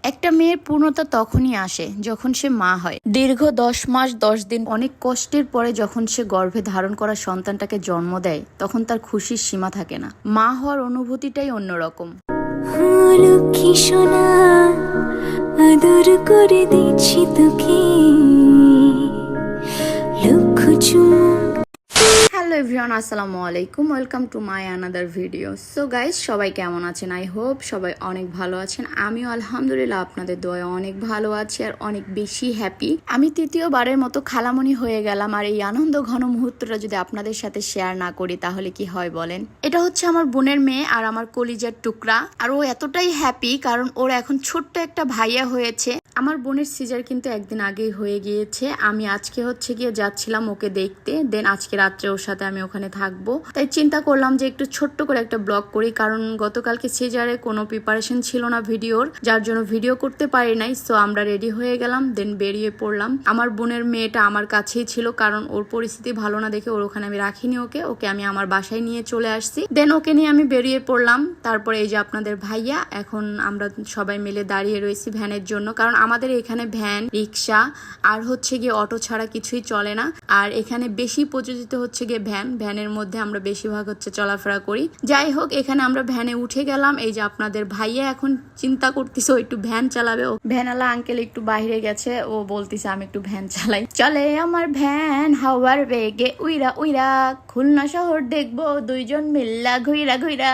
একটা মেয়ের পূর্ণতা তখনই আসে যখন সে মা হয়। দীর্ঘ 10 মাস 10 দিন অনেক কষ্টের পরে যখন সে গর্ভে ধারণ করা সন্তানটাকে জন্ম দেয়, তখন তার খুশির সীমা থাকে না। মা হওয়ার অনুভূতিটাই অন্যরকম। লক্ষ্মী সোনা, আদর করে দিচ্ছি তোকে, লক্ষ চুমু। হ্যালো এভরিওয়ান, আসসালামু আলাইকুম, welcome to my another video. So guys, সবাই কেমন আছেন? আই হোপ সবাই অনেক ভালো আছেন। আমিও আলহামদুলিল্লাহ আপনাদের দোয়ায় অনেক ভালো আছি আর অনেক বেশি হ্যাপি। আমি তৃতীয়বারের মতো খালামণি হয়ে গেলাম, আর এই আনন্দ ঘন মুহূর্তটা যদি আপনাদের সাথে শেয়ার না করি তাহলে কি হয় বলেন। এটা হচ্ছে আমার বোনের মেয়ে আর আমার কলিজার টুকরা, আর ও এতটাই হ্যাপি কারণ ওর এখন ছোট্ট একটা ভাইয়া হয়েছে। আমার বোনের সিজার কিন্তু একদিন আগেই হয়ে গিয়েছে। আমি আজকে হচ্ছে গিয়ে যাচ্ছিলাম ওকে দেখতে, দেন আজকে রাত্রে ওর সাথে আমি ওখানে থাকবো। তাই চিন্তা করলাম যে একটু ছোট্ট করে একটা ব্লগ করি, কারণ গতকালকে সিজারে কোনো প্রিপারেশন ছিল না ভিডিওর, যার জন্য ভিডিও করতে পারি নাই। সো আমরা রেডি হয়ে গেলাম, দেন বেরিয়ে পড়লাম। আমার বোনের মেয়েটা আমার কাছেই ছিল, কারণ ওর পরিস্থিতি ভালো না দেখে ওর ওখানে আমি রাখিনি। ওকে আমি আমার বাসায় নিয়ে চলে আসছি, দেন ওকে নিয়ে আমি বেরিয়ে পড়লাম। তারপরে এই যে আপনাদের ভাইয়া, এখন আমরা সবাই মিলে দাঁড়িয়ে রয়েছি ভ্যানের জন্য, কারণ আমাদের এখানে ভ্যান, রিক্সা আর হচ্ছে গিয়ে অটো ছাড়া কিছুই চলে না। আর এখানে বেশি প্রযোজিত হচ্ছে গিয়ে ভ্যানের মধ্যে আমরা বেশিরভাগ হচ্ছে চলাফেরা করি। যাই হোক, এখানে আমরা ভ্যানে উঠে গেলাম। এই যে আপনাদের ভাইয়া এখন চিন্তা করতেছে ও একটু ভ্যান চালাবে। ও ভ্যানওয়ালা আঙ্কেল একটু বাইরে গেছে, ও বলতেছে আমি একটু ভ্যান চালাই। চলে আমার ভ্যান হাওয়ার বেগে উইরা উইরা, খুলনা শহর দেখবো দুইজন মিল্লা ঘুইরা ঘুইরা।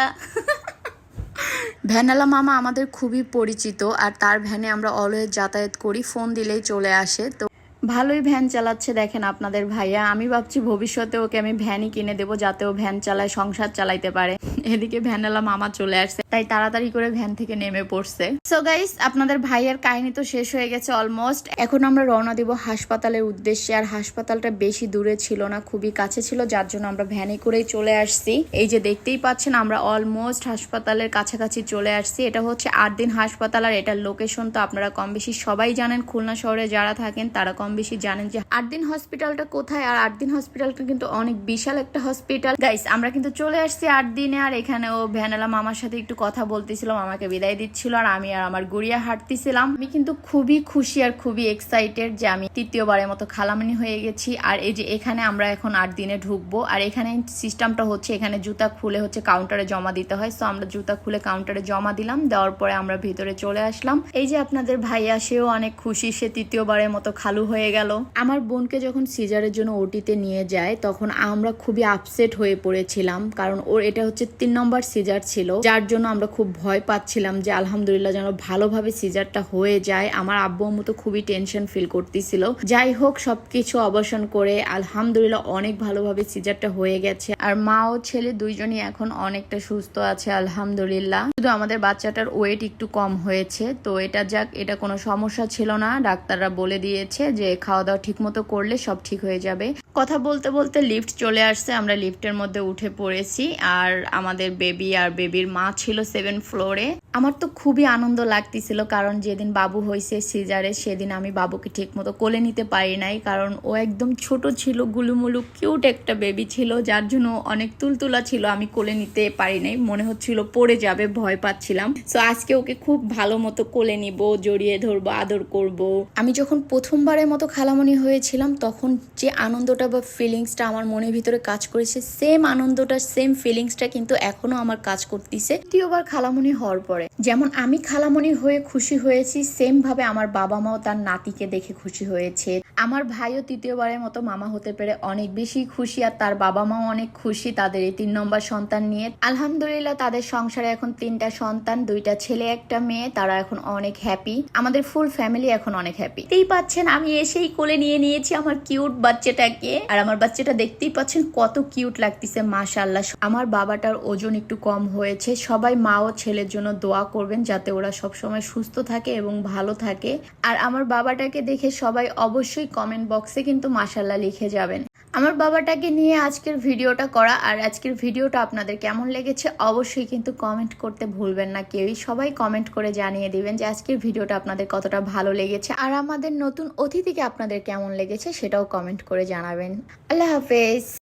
ভ্যানওয়ালা মামা আমাদের খুবই পরিচিত, আর তার ভ্যানে আমরা অলওয়েজ যাতায়াত করি, ফোন দিলেই চলে আসে। তো ভালোই ভ্যান চালাচ্ছে দেখেন আপনাদের ভাইয়া। আমি ভাবছি ভবিষ্যতে ওকে আমি ভ্যানই কিনে দেবো, যাতে ও ভ্যান চালায়, সংসার চালাইতে পারে। এদিকে ভ্যানওয়ালা মামা চলে আসছে, তাই তাড়াতাড়ি করে ভ্যান থেকে নেমে পড়ছে। সো গাইস, আপনাদের ভাইয়ের কাহিনী তো শেষ হয়ে গেছে অলমোস্ট। এখন আমরা রওনা দিব হাসপাতালের উদ্দেশ্যে। আর হাসপাতালটা বেশি দূরে ছিল না, খুবই কাছে ছিল, যার জন্য আমরা ভ্যানে করেই চলে আসছি। এই যে দেখতেই পাচ্ছেন, আমরা অলমোস্ট হাসপাতালের কাছাকাছি চলে আসছি। এটা হচ্ছে 8 দিন হাসপাতাল, আর এটার লোকেশন তো আপনারা কম বেশি সবাই জানেন। খুলনা শহরে যারা থাকেন তারা কম বেশি জানেন যে 8 দিন হসপিটালটা কোথায়। আর 8 দিন হসপিটালটা কিন্তু অনেক বিশাল একটা হসপিটাল। গাইস, আমরা কিন্তু চলে আসছি 8 দিনে। আর এখানে ও ভ্যানওয়ালা মামার সাথে একটু কথা বলতেছিলাম, আমাকে বিদায় দিচ্ছিল, আর আমি আর আমার গুড়িয়া হাঁটতেছিলাম। আমি কিন্তু খুবই খুশি আর খুবই এক্সাইটেড যে আমি তৃতীয়বারের মতো খালামণি হয়ে গেছি। আর এই যে এখানে আমরা এখন 8 দিনে ঢুকবো, আর এখানে সিস্টেমটা হচ্ছে এখানে জুতা খুলে হচ্ছে কাউন্টারে জমা দিতে হয়। সো আমরা জুতা খুলে কাউন্টারে জমা দিলাম, দেওয়ার পরে আমরা ভিতরে চলে আসলাম। এই যে আপনাদের ভাইয়া, সেও অনেক খুশি, সে তৃতীয়বারের মতো খালু হয়ে গেল। আমার বোনকে যখন সিজারের জন্য ওটিতে নিয়ে যায়, তখন আমরা খুবই আপসেট হয়ে পড়েছিলাম, কারণ ওর এটা হচ্ছে 3 নম্বর সিজার ছিল, যার জন্য আমরা খুব ভয় পাচ্ছিলাম যে আলহামদুলিল্লাহ যেন ভালোভাবে সিজারটা হয়ে যায়। আমার আব্বু আম্মু তো খুবই টেনশন ফিল করতেছিল। যাই হোক, সবকিছু অবসান করে আলহামদুলিল্লাহ অনেক ভালোভাবে সিজারটা হয়ে গেছে। আর মা ও ছেলে দুইজনই এখন অনেকটা সুস্থ আছে আলহামদুলিল্লাহ। শুধু আমাদের বাচ্চাটার ওয়েট একটু কম হয়েছে, তো এটা যাক, এটা কোনো সমস্যা ছিল না। ডাক্তাররা বলে দিয়েছে যে খাওয়া দাওয়া ঠিক মতো করলে সব ঠিক হয়ে যাবে। কথা বলতে বলতে লিফট চলে আসছে, আমরা লিফটের মধ্যে উঠে পড়েছি। আর আমাদের বেবি আর বেবির মা ছিল 7 ফ্লোরে। আমার তো খুবই আনন্দ লাগতেছিল, কারণ যেদিন বাবু হয়েছে সিজারে, সেদিন আমি বাবুকে ঠিক মতো কোলে নিতে পারি নাই, কারণ ও একদম ছোট ছিল, গুলুমুলু কিউট একটা বেবি ছিল, যার জন্য অনেক তুলতুলা ছিল। আমি কোলে নিতে পারি নাই, মনে হচ্ছিল পড়ে যাবে, ভয় পাচ্ছিলাম। সো আজকে ওকে খুব ভালো মতো কোলে নিব, জড়িয়ে ধরবো, আদর করব। আমি যখন প্রথমবারের মতো খালামণি হয়েছিলাম, তখন যে আনন্দটা বা ফিলিংসটা আমার মনের ভিতরে কাজ করেছে, সেম আনন্দটা, সেম ফিলিংসটা কিন্তু এখনো আমার কাজ করতেছে দ্বিতীয়বার খালামণি হওয়ার পরে। যেমন আমি খালামণি হয়ে খুশি হয়েছি, সেম ভাবে আমার বাবা মাও তার নাতিকে দেখে খুশি হয়েছে। আমার ভাইও তৃতীয়বারের মতো মামা হতে পেরে অনেক বেশি খুশি, আর তার বাবা মাও অনেক খুশি তাদের এই 3 নম্বর সন্তান নিয়ে। আলহামদুলিল্লাহ তাদের সংসারে এখন 3টা সন্তান, 2টা ছেলে 1টা মেয়ে। তারা এখন অনেক হ্যাপি, আমাদের ফুল ফ্যামিলি এখন অনেক হ্যাপি। দেখতেই পাচ্ছেন আমি এসেই কোলে নিয়ে নিয়েছি আমার কিউট বাচ্চাটাকে, আর আমার বাচ্চাটা দেখতেই পাচ্ছেন কত কিউট লাগতেছে মাশাআল্লাহ। আমার বাবাটার ওজন একটু কম হয়েছে, সবাই মা ও ছেলের জন্য দোয়া করবেন যাতে ওরা সবসময় সুস্থ থাকে এবং ভালো থাকে। আর আমার বাবাটাকে দেখে সবাই অবশ্যই কমেন্ট বক্সে কিন্তু মাশাআল্লাহ লিখে যাবেন। আমার বাবাটাকে নিয়ে আজকের ভিডিওটা করা। আর আজকের ভিডিওটা আপনাদের কেমন লেগেছে অবশ্যই কিন্তু কমেন্ট করতে ভুলবেন না কেউই। সবাই কমেন্ট করে জানিয়ে দিবেন যে আজকের ভিডিওটা আপনাদের কতটা ভালো লেগেছে, আর আমাদের নতুন অতিথিকে আপনাদের কেমন লেগেছে সেটাও কমেন্ট করে জানাবেন। আল্লাহ হাফেজ।